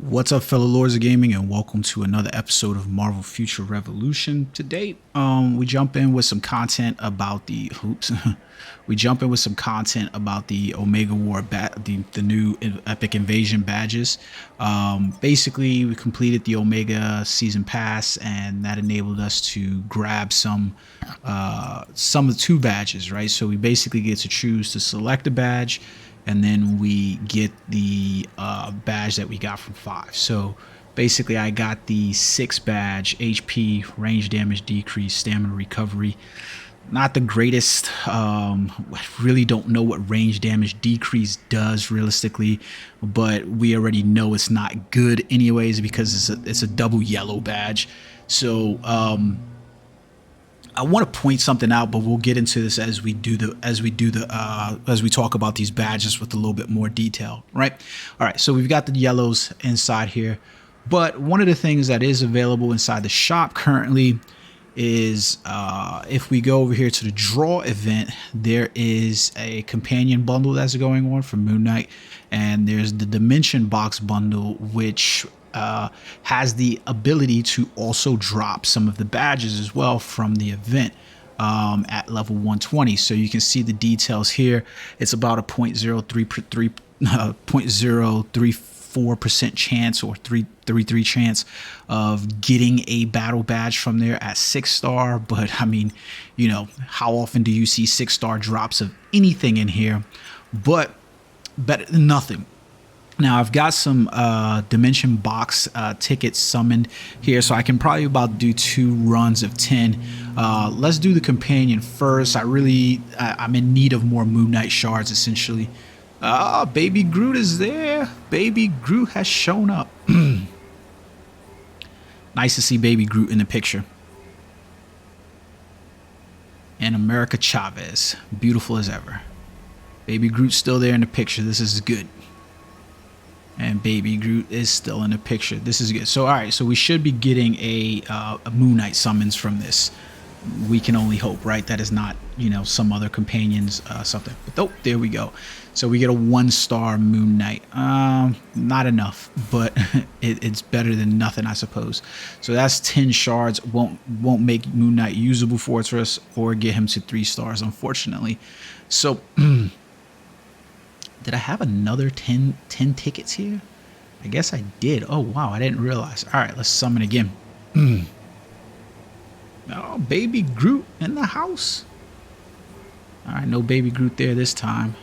What's up, fellow lords of gaming, and welcome to another episode of Marvel Future Revolution. Today, we jump in with some content about the Omega War the new Epic Invasion badges. Basically, we completed the Omega Season Pass, and that enabled us to grab some of the two badges, right? So we basically get to choose to select a badge, and then we get the badge that we got from 5. So basically I got the 6 badge, HP, range damage decrease, stamina recovery. Not the greatest. I really don't know what range damage decrease does realistically, but we already know it's not good anyways because it's a double yellow badge. So I want to point something out, but we'll get into this as we talk about these badges with a little bit more detail, right? All right, so we've got the yellows inside here, but one of the things that is available inside the shop currently is if we go over here to the draw event, there is a companion bundle that's going on for Moon Knight, and there's the Dimension Box bundle, which has the ability to also drop some of the badges as well from the event at level 120. So you can see the details here. It's about a 0.034% chance or 333 chance of getting a battle badge from there at 6-star. But I mean, you know, how often do you see 6-star drops of anything in here? But better than nothing. Now I've got some Dimension Box tickets summoned here, so I can probably about do 2 runs of 10. Let's do the companion first. I'm in need of more Moon Knight shards essentially. Baby Groot is there. Baby Groot has shown up. Nice to see Baby Groot in the picture. And America Chavez, beautiful as ever. Baby Groot's still there in the picture. This is good. And Baby Groot is still in the picture. This is good. So all right, so we should be getting a Moon Knight summons from this. We can only hope, right? That is not, you know, some other companions something. But oh, there we go. So we get a 1-star Moon Knight. Not enough, but it's better than nothing, I suppose. So that's 10 shards. Won't make Moon Knight usable for us or get him to 3 stars, unfortunately. So did I have another 10 tickets here? I guess I did. Oh, wow. I didn't realize. All right, let's summon again. Oh, Baby Groot in the house. All right, no Baby Groot there this time.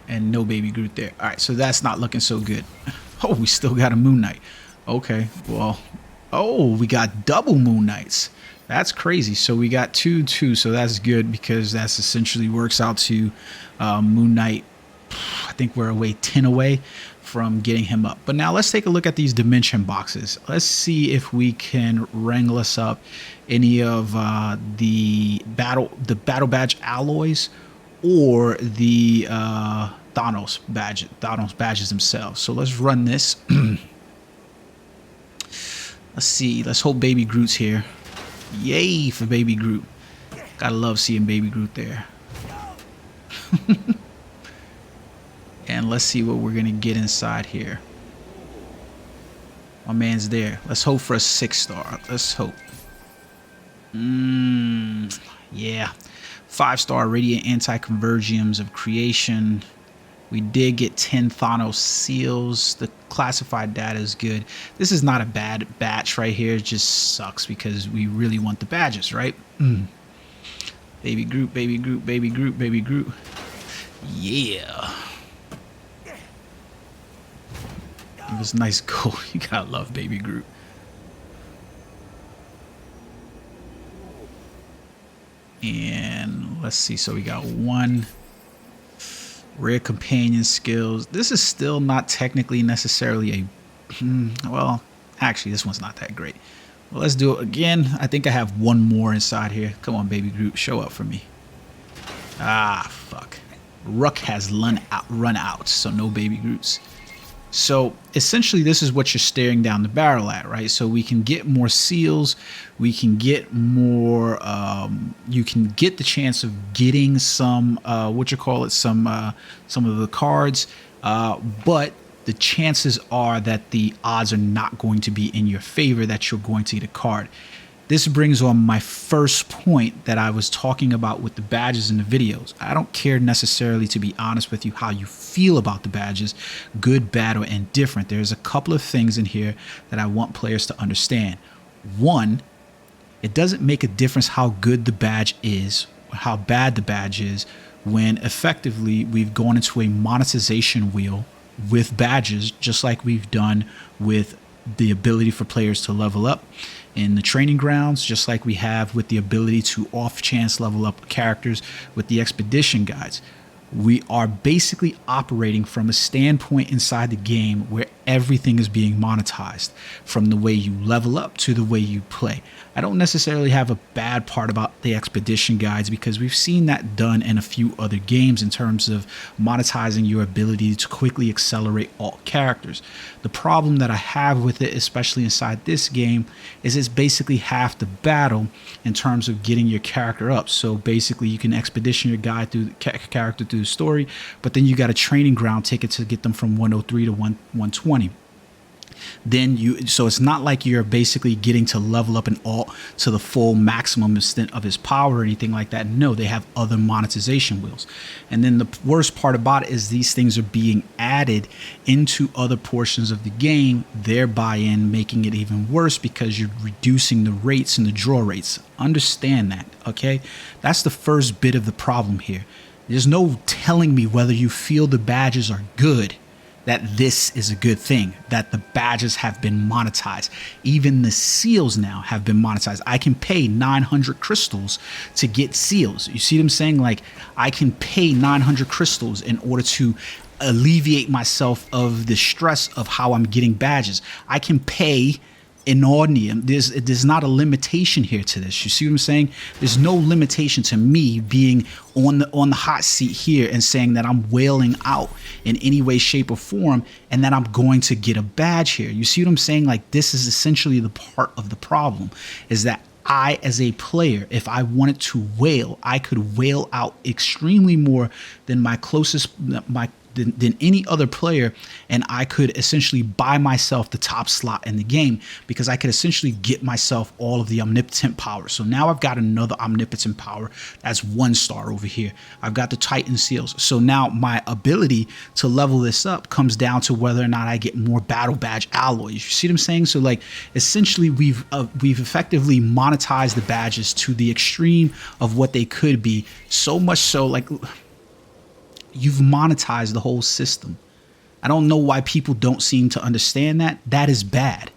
And no Baby Groot there. All right, so that's not looking so good. Oh, we still got a Moon Knight. Okay, well. Oh, we got double Moon Knights. That's crazy. So we got 2, so that's good because that's essentially works out to Moon Knight. I think we're 10 away from getting him up. But now let's take a look at these Dimension Boxes. Let's see if we can wrangle us up any of the battle badge alloys or the Thanos badges themselves. So let's run this. Let's see. Let's hope Baby Groot's here. Yay for Baby Groot. Gotta love seeing Baby Groot there. And let's see what we're gonna get inside here. My man's there. Let's hope for a 6-star. Let's hope. Yeah. 5-star Radiant Anti-Convergiums of Creation. We did get 10 Thanos seals. The classified data is good. This is not a bad batch right here. It just sucks because we really want the badges, right? Baby Groot, Baby Groot, Baby Groot, Baby Groot. Yeah. It was nice goal. You gotta love Baby Groot. And let's see. So we got 1. Rare companion skills. This is still not technically necessarily a well, actually this one's not that great. Well, let's do it again. I think I have 1 more inside here. Come on, Baby Groot, show up for me. Ah, fuck. Ruck has run out, so no Baby Groots. So essentially, this is what you're staring down the barrel at, right? So we can get more seals, we can get more. You can get the chance of getting some some of the cards, but the chances are that the odds are not going to be in your favor that you're going to get a card. This brings on my first point that I was talking about with the badges in the videos. I don't care necessarily, to be honest with you, how you feel about the badges, good, bad, or indifferent. There's a couple of things in here that I want players to understand. One, it doesn't make a difference how good the badge is, or how bad the badge is, when effectively we've gone into a monetization wheel with badges, just like we've done with the ability for players to level up in the training grounds, just like we have with the ability to off chance level up characters with the expedition guides. We are basically operating from a standpoint inside the game where everything is being monetized, from the way you level up to the way you play. I don't necessarily have a bad part about the expedition guides, because we've seen that done in a few other games in terms of monetizing your ability to quickly accelerate alt characters. The problem that I have with it, especially inside this game, is it's basically half the battle in terms of getting your character up. So basically you can expedition your guy through the character through the story, but then you got a training ground ticket to get them from 103 to 120. So it's not like you're basically getting to level up an alt to the full maximum extent of his power or anything like that. No, they have other monetization wheels. And then the worst part about it is these things are being added into other portions of the game, thereby making it even worse, because you're reducing the rates and the draw rates. Understand that, okay? That's the first bit of the problem here. There's no telling me whether you feel the badges are good, that this is a good thing, that the badges have been monetized. Even the seals now have been monetized. I can pay 900 crystals to get seals. You see what I'm saying? Like, I can pay 900 crystals in order to alleviate myself of the stress of how I'm getting badges. I can pay inordinate. There's not a limitation here to this. You see what I'm saying? There's no limitation to me being on the hot seat here and saying that I'm wailing out in any way, shape, or form, and that I'm going to get a badge here. You see what I'm saying? Like, this is essentially the part of the problem, is that I, as a player, if I wanted to wail, I could wail out extremely more than my closest, than any other player, and I could essentially buy myself the top slot in the game, because I could essentially get myself all of the omnipotent power. So now I've got another omnipotent power. That's 1 star over here. I've got the Titan seals. So now my ability to level this up comes down to whether or not I get more battle badge alloys. You see what I'm saying? So like, essentially we've effectively monetized the badges to the extreme of what they could be. So much so, like, you've monetized the whole system. I don't know why people don't seem to understand that. That is bad.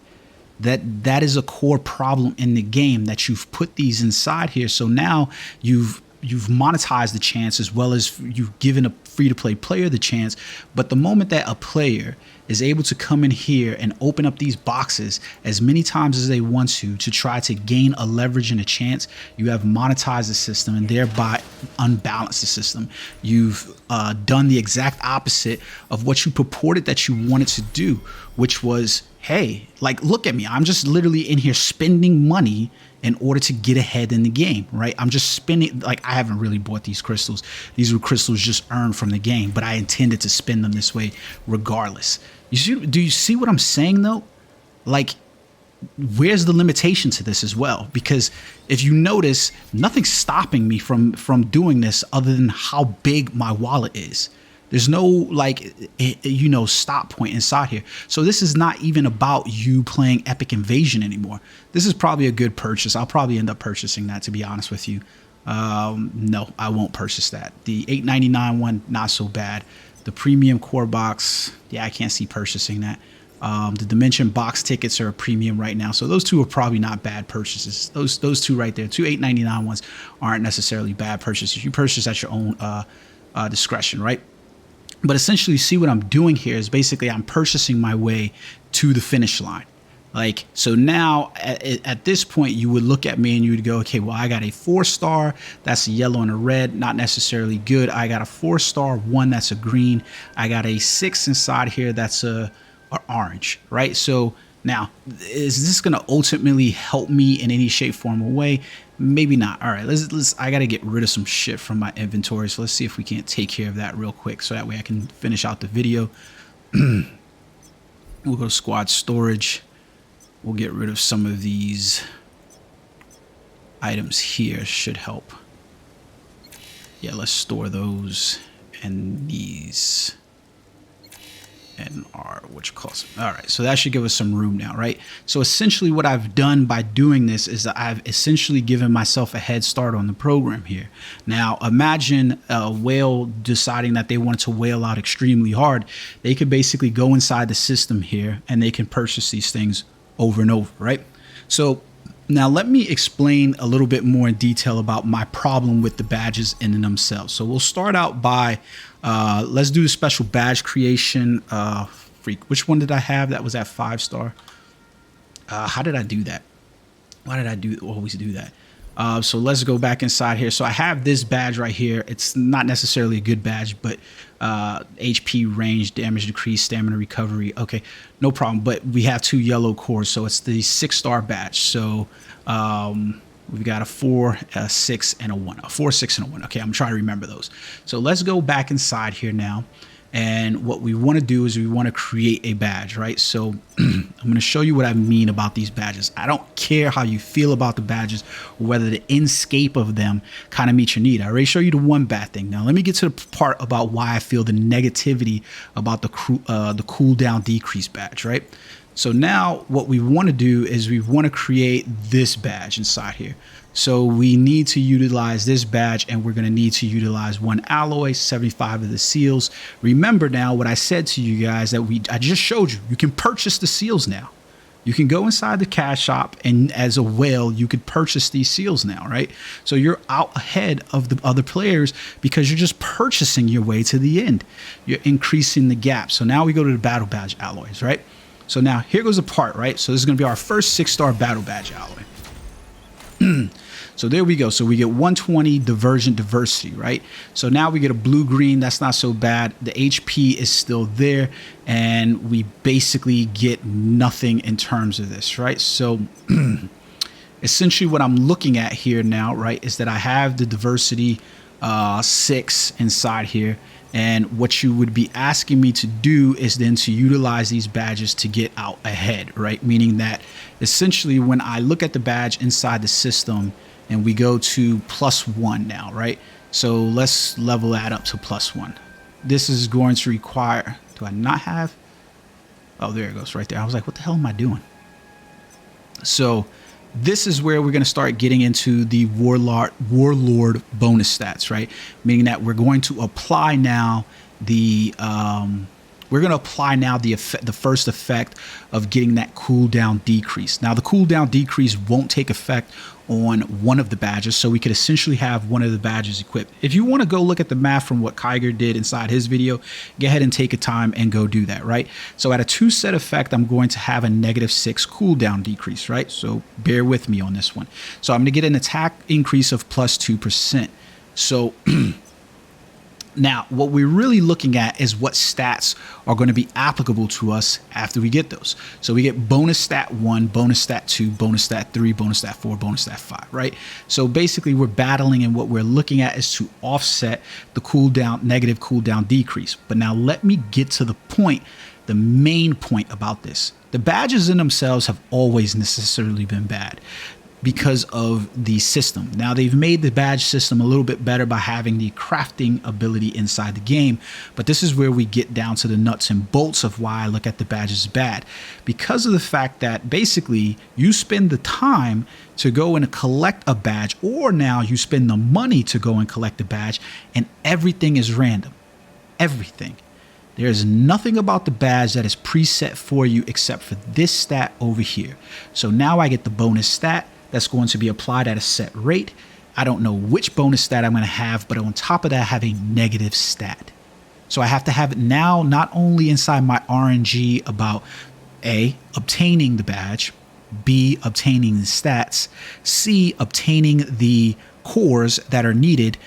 That is a core problem in the game, that you've put these inside here. So now you've monetized the chance, as well as you've given a free-to-play player the chance. But the moment that a player is able to come in here and open up these boxes as many times as they want to try to gain a leverage and a chance, you have monetized the system and thereby unbalanced the system. You've done the exact opposite of what you purported that you wanted to do, which was, hey, like, look at me. I'm just literally in here spending money in order to get ahead in the game, right? I'm just spending, like, I haven't really bought these crystals. These were crystals just earned from the game, but I intended to spend them this way regardless. Do you see what I'm saying though? Like, where's the limitation to this as well? Because if you notice, nothing's stopping me from doing this other than how big my wallet is. There's no, like, stop point inside here. So this is not even about you playing Epic Invasion anymore. This is probably a good purchase. I'll probably end up purchasing that, to be honest with you. No, I won't purchase that. The $8.99 one, not so bad. The premium core box, yeah, I can't see purchasing that. The Dimension box tickets are a premium right now, so those two are probably not bad purchases. Those two right there, two $8.99 ones, aren't necessarily bad purchases. You purchase at your own discretion, right? But essentially, see what I'm doing here is basically I'm purchasing my way to the finish line. Like, so now at this point, you would look at me and you would go, okay, well, I got a 4-star. That's a yellow and a red, not necessarily good. I got a 4-star, 1 that's a green. I got a 6 inside here that's a orange, right? So now, is this going to ultimately help me in any shape, form, or way? Maybe not. All right, let's. I got to get rid of some shit from my inventory. So let's see if we can't take care of that real quick, so that way I can finish out the video. We'll go to squad storage. We'll get rid of some of these items here. Should help. Yeah, let's store those and these and our all right, so that should give us some room now, right? So essentially what I've done by doing this is that I've essentially given myself a head start on the program here. Now imagine a whale deciding that they wanted to whale out extremely hard. They could basically go inside the system here and they can purchase these things over and over, right? So now let me explain a little bit more in detail about my problem with the badges in and themselves. So we'll start out by, let's do the special badge creation. Which one did I have that was at 5-star? How did I do that? Why did I always do that? So let's go back inside here. So I have this badge right here. It's not necessarily a good badge, but HP range, damage decrease, stamina recovery. Okay, no problem. But we have 2 yellow cores, so it's the 6-star badge. So we've got a 4, a 6, and a 1. A 4, 6, and a 1. Okay, I'm trying to remember those. So let's go back inside here now. And what we want to do is we want to create a badge, right? So I'm going to show you what I mean about these badges. I don't care how you feel about the badges or whether the inscape of them kind of meets your need. I already showed you the one bad thing. Now let me get to the part about why I feel the negativity about the cooldown decrease badge, right? So now what we want to do is we want to create this badge inside here. So we need to utilize this badge, and we're going to need to utilize 1 alloy, 75 of the seals. Remember now what I said to you guys that I just showed you. You can purchase the seals now. You can go inside the cash shop, and as a whale, you could purchase these seals now, right? So you're out ahead of the other players because you're just purchasing your way to the end. You're increasing the gap. So now we go to the battle badge alloys, right? So now here goes the part, right? So this is going to be our first 6-star battle badge alloy. So there we go. So we get 120 divergent diversity, right? So now we get a blue-green. That's not so bad. The HP is still there, and we basically get nothing in terms of this, right? So essentially what I'm looking at here now, right, is that I have the diversity 6 inside here. And what you would be asking me to do is then to utilize these badges to get out ahead, right? Meaning that essentially when I look at the badge inside the system and we go to +1 now, right? So let's level that up to +1. This is going to require, do I not have? Oh, there it goes right there. I was like, what the hell am I doing? So this is where we're going to start getting into the warlord bonus stats, right? Meaning that we're going to apply now the the first effect of getting that cooldown decrease. Now the cooldown decrease won't take effect on one of the badges, so we could essentially have one of the badges equipped. If you want to go look at the math from what Kiger did inside his video, go ahead and take a time and go do that, right? So at a 2-set effect, I'm going to have a -6 cooldown decrease, right? So bear with me on this one. So I'm going to get an attack increase of +2%. So now, what we're really looking at is what stats are going to be applicable to us after we get those. So we get bonus stat 1, bonus stat 2, bonus stat 3, bonus stat 4, bonus stat 5, right? So basically we're battling, and what we're looking at is to offset the cooldown, negative cooldown decrease. But now let me get to the point, the main point about this. The badges in themselves have always necessarily been bad because of the system. Now they've made the badge system a little bit better by having the crafting ability inside the game, but this is where we get down to the nuts and bolts of why I look at the badges bad. Because of the fact that basically you spend the time to go and collect a badge, or now you spend the money to go and collect a badge, and everything is random. Everything. There's nothing about the badge that is preset for you except for this stat over here. So now I get the bonus stat that's going to be applied at a set rate. I don't know which bonus stat I'm going to have, but on top of that, I have a negative stat. So I have to have it now not only inside my RNG about A, obtaining the badge, B, obtaining the stats, C, obtaining the cores that are needed,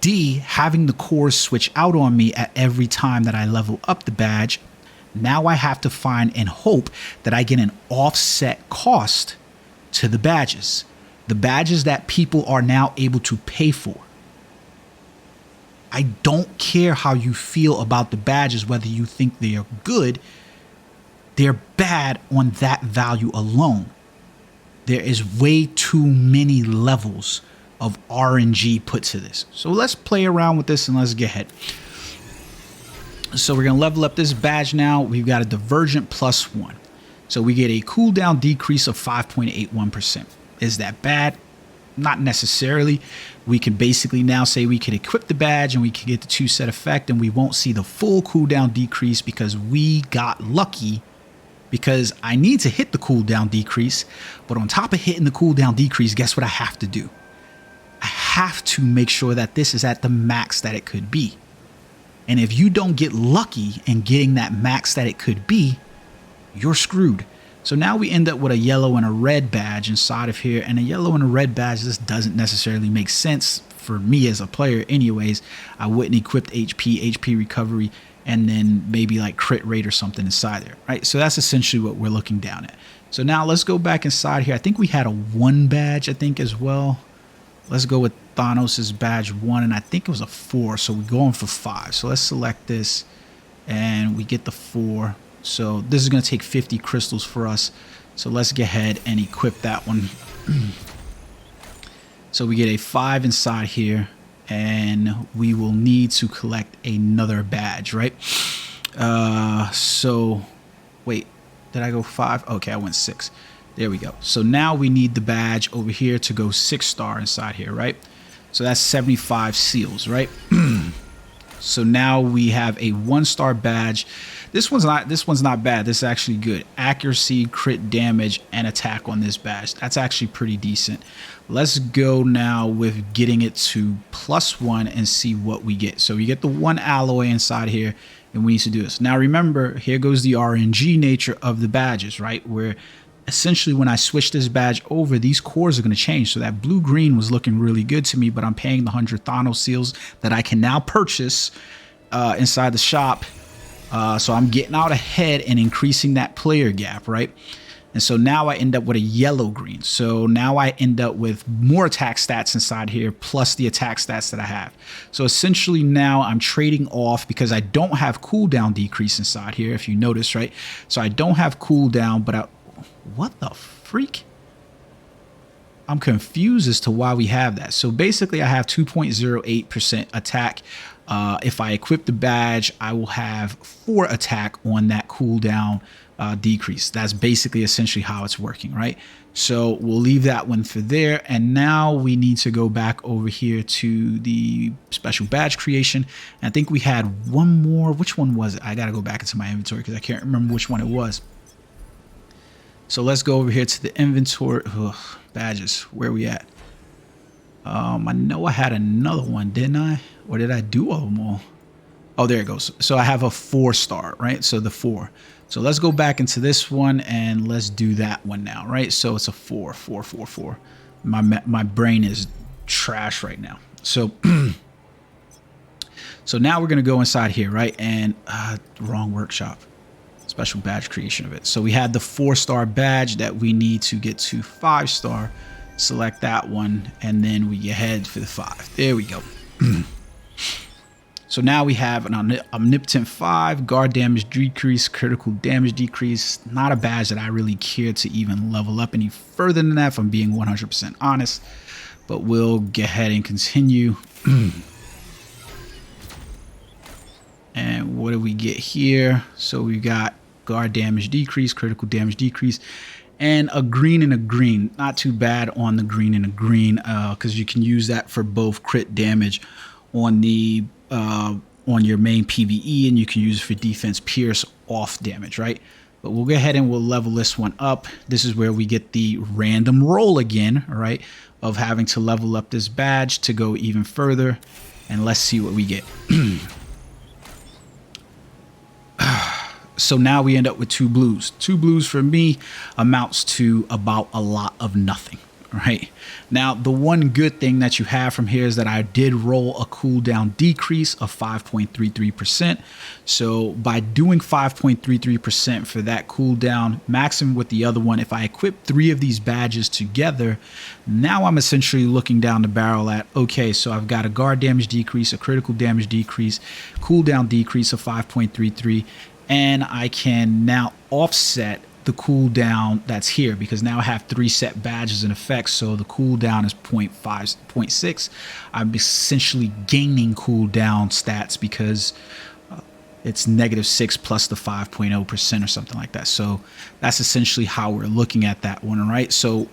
D, having the cores switch out on me at every time that I level up the badge. Now I have to find and hope that I get an offset cost to the badges that people are now able to pay for. I don't care how you feel about the badges, whether you think they are good, they're bad on that value alone. There is way too many levels of RNG put to this. So let's play around with this and let's get ahead. So we're going to level up this badge now. We've got a Divergent +1. So we get a cooldown decrease of 5.81%. Is that bad? Not necessarily. We can basically now say we can equip the badge and we can get the 2-set effect and we won't see the full cooldown decrease because we got lucky, because I need to hit the cooldown decrease. But on top of hitting the cooldown decrease, guess what I have to do? I have to make sure that this is at the max that it could be. And if you don't get lucky in getting that max that it could be, you're screwed. So now we end up with a yellow and a red badge inside of here. And a yellow and a red badge, this doesn't necessarily make sense for me as a player anyways. I wouldn't equip HP recovery, and then maybe like crit rate or something inside there, right? So that's essentially what we're looking down at. So now let's go back inside here. I think we had a 1 badge, I think, as well. Let's go with Thanos's badge 1, and I think it was a 4, so we're going for 5. So let's select this, and we get the 4. So this is going to take 50 crystals for us. So let's get ahead and equip that one. So we get a 5 inside here, and we will need to collect another badge, right? So wait, did I go 5? Okay, I went 6. There we go. So now we need the badge over here to go 6-star inside here, right? So that's 75 seals, right? So now we have a 1-star badge. This one's not bad. This is actually good. Accuracy, crit damage, and attack on this badge. That's actually pretty decent. Let's go now with getting it to +1 and see what we get. So we get the 1 alloy inside here, and we need to do this. Now remember, here goes the RNG nature of the badges, right? Where essentially when I switch this badge over, these cores are going to change. So that blue-green was looking really good to me, but I'm paying the 100 Thanos seals that I can now purchase inside the shop. So I'm getting out ahead and increasing that player gap, right? And so now I end up with a yellow-green. So now I end up with more attack stats inside here, plus the attack stats that I have. So essentially now I'm trading off, because I don't have cooldown decrease inside here, if you notice, right? So I don't have cooldown, but what the freak? I'm confused as to why we have that. So basically I have 2.08% attack. If I equip the badge, I will have 4 attack on that cooldown decrease. That's basically essentially how it's working, right? So we'll leave that one for there. And now we need to go back over here to the special badge creation. And I think we had one more. Which one was it? I got to go back into my inventory because I can't remember which one it was. So let's go over here to the inventory. Ugh, badges, where are we at? I know I had another one, didn't I? Or did I do all of them all? Oh, there it goes. So I have a 4-star, right? So the 4. So let's go back into this one and let's do that one now, right? So it's a 4, 4, 4, 4. My brain is trash right now. So so now we're gonna go inside here, right? And wrong workshop. Special badge creation of it. So we had the 4-star badge that we need to get to 5-star. Select that one, and then we head for the 5. There we go. So now we have an omnipotent 5, guard damage decrease, critical damage decrease. Not a badge that I really care to even level up any further than that, if I'm being 100% honest. But we'll get ahead and continue. And what do we get here? So we got guard damage decrease, critical damage decrease, and a green and a green. Not too bad on the green and a green, because you can use that for both crit damage on the on your main PvE, and you can use it for defense pierce off damage, right? But we'll go ahead and we'll level this one up. This is where we get the random roll again, right? Of having to level up this badge to go even further. And let's see what we get. So now we end up with 2 blues. 2 blues for me amounts to about a lot of nothing, right? Now, the one good thing that you have from here is that I did roll a cooldown decrease of 5.33%. So by doing 5.33% for that cooldown, maximum with the other one, if I equip 3 of these badges together, now I'm essentially looking down the barrel at, okay, so I've got a guard damage decrease, a critical damage decrease, cooldown decrease of 5.33, and I can now offset the cooldown that's here because now I have 3 set badges in effect. So the cooldown is 0.6. I'm essentially gaining cooldown stats because it's -6 plus the 5.0% or something like that. So that's essentially how we're looking at that one, right? So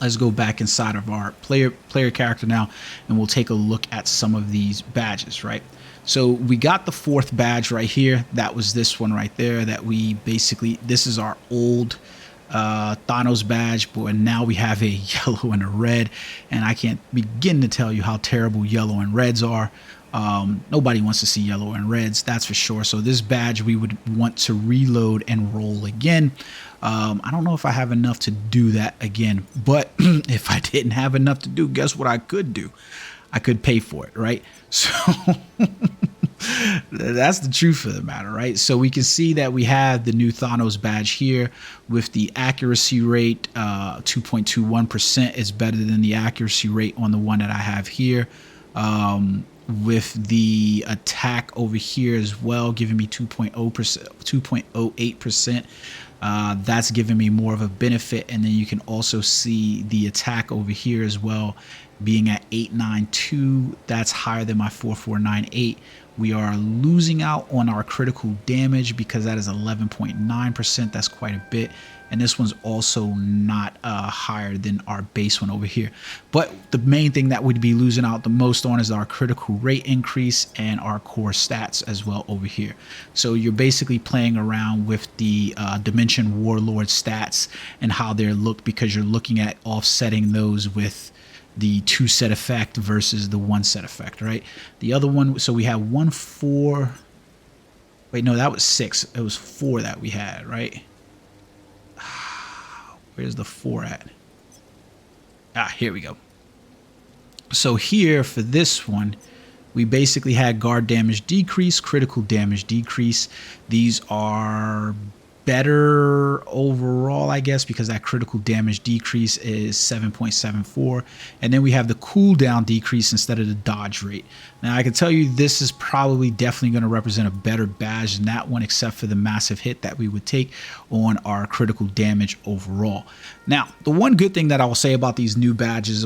let's go back inside of our player character now, and we'll take a look at some of these badges, right? So we got the 4th badge right here. That was this one right there that we basically, this is our old Thanos badge, but now we have a yellow and a red, and I can't begin to tell you how terrible yellow and reds are. Nobody wants to see yellow and reds, that's for sure. So this badge we would want to reload and roll again. I don't know if I have enough to do that again, but if I didn't have enough to do, guess what I could do? I could pay for it, right? So that's the truth of the matter, right? So we can see that we have the new Thanos badge here with the accuracy rate, 2.21% is better than the accuracy rate on the one that I have here. With the attack over here as well, giving me 2.08%. That's giving me more of a benefit. And then you can also see the attack over here as well, being at 892. That's higher than my 4498. We are losing out on our critical damage because that is 11.9%. That's quite a bit. And this one's also not higher than our base one over here. But the main thing that we'd be losing out the most on is our critical rate increase and our core stats as well over here. So you're basically playing around with the Dimension Warlord stats and how they're looked, because you're looking at offsetting those with the 2 set effect versus the 1 set effect, right? The other one, so we have 1, 4. Wait, no, that was 6. It was 4 that we had, right? Where's the 4 at? Here we go. So here for this one, we basically had guard damage decrease, critical damage decrease. These are better overall, I guess, because that critical damage decrease is 7.74, and then we have the cooldown decrease instead of the dodge rate. Now I can tell you this is probably definitely going to represent a better badge than that one, except for the massive hit that we would take on our critical damage overall. Now the one good thing that I will say about these new badges,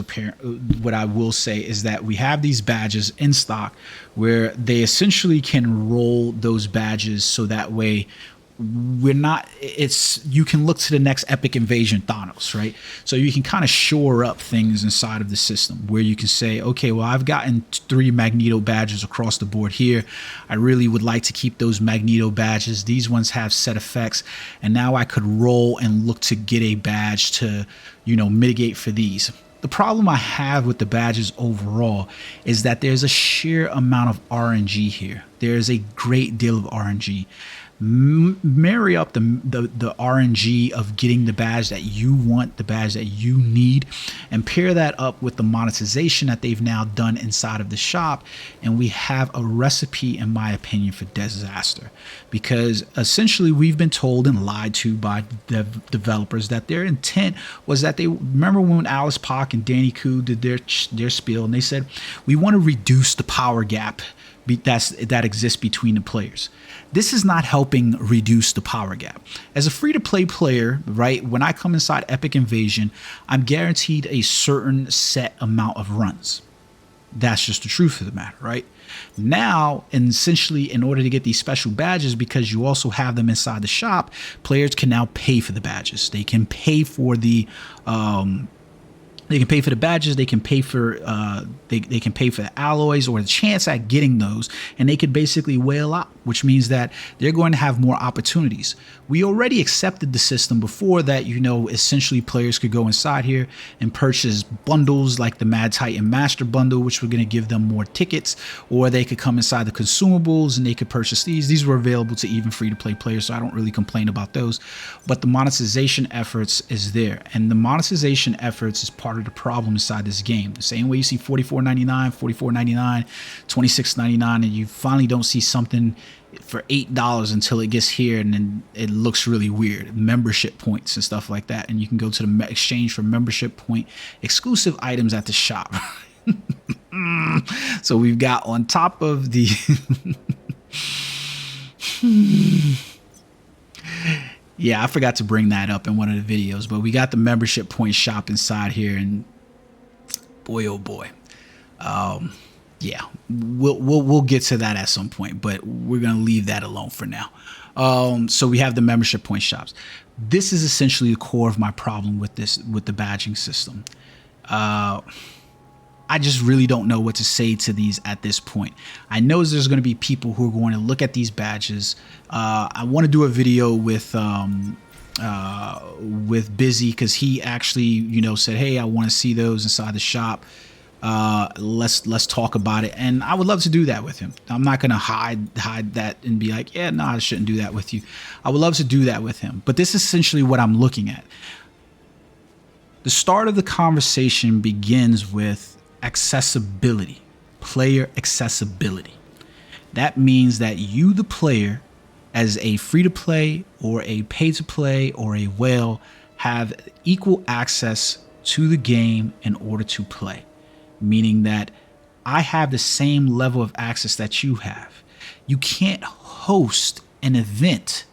what I will say is that we have these badges in stock where they essentially can roll those badges so that way we're not, you can look to the next epic invasion Thanos, right? So you can kind of shore up things inside of the system where you can say, okay, well, I've gotten 3 Magneto badges across the board here. I really would like to keep those Magneto badges. These ones have set effects, and now I could roll and look to get a badge to, you know, mitigate for these. The problem I have with the badges overall is that there's a sheer amount of RNG here. There's a great deal of RNG. Marry up the RNG of getting the badge that you want, the badge that you need, and pair that up with the monetization that they've now done inside of the shop, and we have a recipe, in my opinion, for disaster. Because essentially we've been told and lied to by the developers that their intent was that they, remember when Alice Pac and Danny Koo did their spiel, and they said, we want to reduce the power gap that exists between the players. This is not helping reduce the power gap. As a free-to-play player, right, when I come inside Epic Invasion, I'm guaranteed a certain set amount of runs. That's just the truth of the matter, right? Now, and essentially, in order to get these special badges, because you also have them inside the shop, players can now pay for the badges. They can pay for the they can pay for the badges, they can pay for they can pay for the alloys or the chance at getting those, and they can basically whale out. which means that they're going to have more opportunities. We already accepted the system before that, you know, essentially players could go inside here and purchase bundles like the Mad Titan Master Bundle, which were going to give them more tickets, or they could come inside the consumables and they could purchase these. These were available to even free-to-play players, so I don't really complain about those. But the monetization efforts is there, and the monetization efforts is part of the problem inside this game. The same way you see $44.99, $44.99, $26.99, and you finally don't see something for $8 until it gets here, and then it looks really weird. Membership points and stuff like that, and you can go to the exchange for membership point exclusive items at the shop. So we've got on top of the yeah, I forgot to bring that up in one of the videos, but we got the membership point shop inside here, and boy oh boy, yeah, we'll get to that at some point, but we're gonna leave that alone for now. So we have the membership point shops. This is essentially the core of my problem with the badging system. I just really don't know what to say to these at this point. I know there's going to be people who are going to look at these badges. I want to do a video with Busy, because he actually, you know, said, hey, I want to see those inside the shop. Let's talk about it, and I would love to do that with him. I'm not gonna hide that and be like, yeah, no, I shouldn't do that with you. I would love to do that with him, but this is essentially what I'm looking at. The start of the conversation begins with accessibility, player accessibility. That means that you, the player, as a free-to-play or a pay-to-play or a whale, have equal access to the game in order to play. Meaning that I have the same level of access that you have. You can't host an event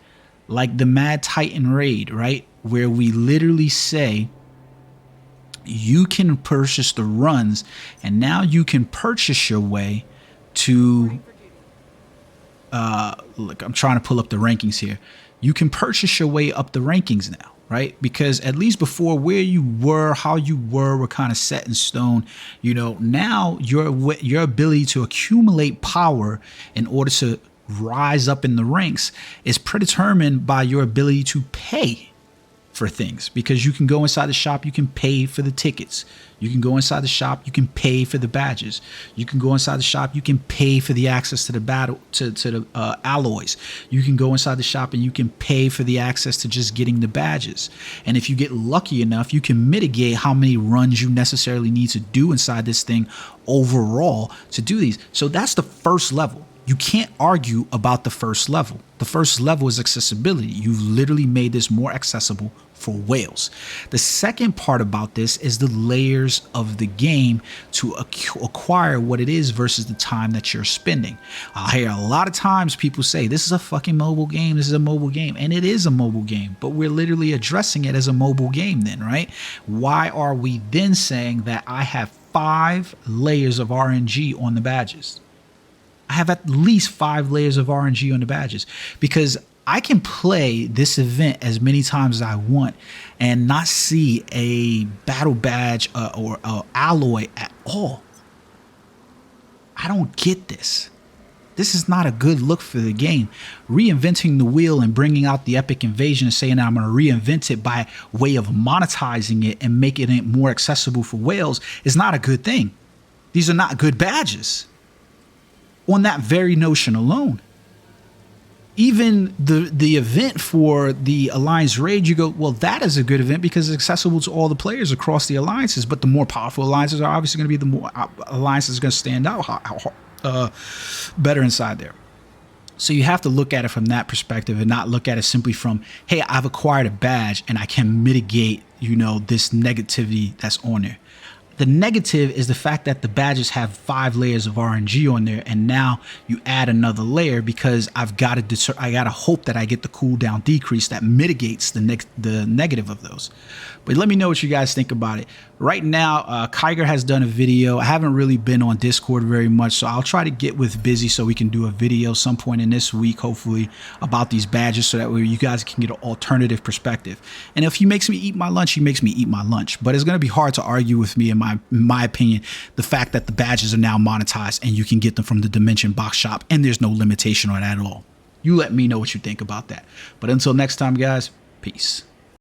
like the Mad Titan Raid, right? Where we literally say you can purchase the runs, and now you can purchase your way to, look, I'm trying to pull up the rankings here. You can purchase your way up the rankings now, right? Because at least before, where you were, how you were kind of set in stone. You know, now your ability to accumulate power in order to rise up in the ranks is predetermined by your ability to pay for things, because you can go inside the shop, you can pay for the tickets. You can go inside the shop, you can pay for the badges. You can go inside the shop, you can pay for the access to the battle, to the alloys. You can go inside the shop and you can pay for the access to just getting the badges. And if you get lucky enough, you can mitigate how many runs you necessarily need to do inside this thing overall to do these. So that's the first level. You can't argue about the first level. The first level is accessibility. You've literally made this more accessible for whales. The second part about this is the layers of the game to acquire what it is versus the time that you're spending. I hear a lot of times people say, this is a fucking mobile game, this is a mobile game, and it is a mobile game, but we're literally addressing it as a mobile game then, right? Why are we then saying that I have 5 layers of RNG on the badges? I have at least 5 layers of RNG on the badges, because I can play this event as many times as I want and not see a battle badge or alloy at all. I don't get this. This is not a good look for the game. Reinventing the wheel and bringing out the epic invasion and saying I'm going to reinvent it by way of monetizing it and making it more accessible for whales is not a good thing. These are not good badges. On that very notion alone. Even the event for the Alliance Raid, you go, well, that is a good event because it's accessible to all the players across the alliances, but the more powerful alliances are obviously going to be the more alliances going to stand out better inside there. So you have to look at it from that perspective and not look at it simply from, hey, I've acquired a badge and I can mitigate, you know, this negativity that's on there. The negative is the fact that the badges have 5 layers of RNG on there, and now you add another layer because I gotta hope that I get the cooldown decrease that mitigates the negative of those. But let me know what you guys think about it. Right now, Kiger has done a video. I haven't really been on Discord very much, so I'll try to get with Busy so we can do a video some point in this week, hopefully, about these badges, so that way you guys can get an alternative perspective. And if he makes me eat my lunch, he makes me eat my lunch. But it's going to be hard to argue with me, in my opinion, the fact that the badges are now monetized and you can get them from the Dimension box shop, and there's no limitation on that at all. You let me know what you think about that. But until next time, guys, peace.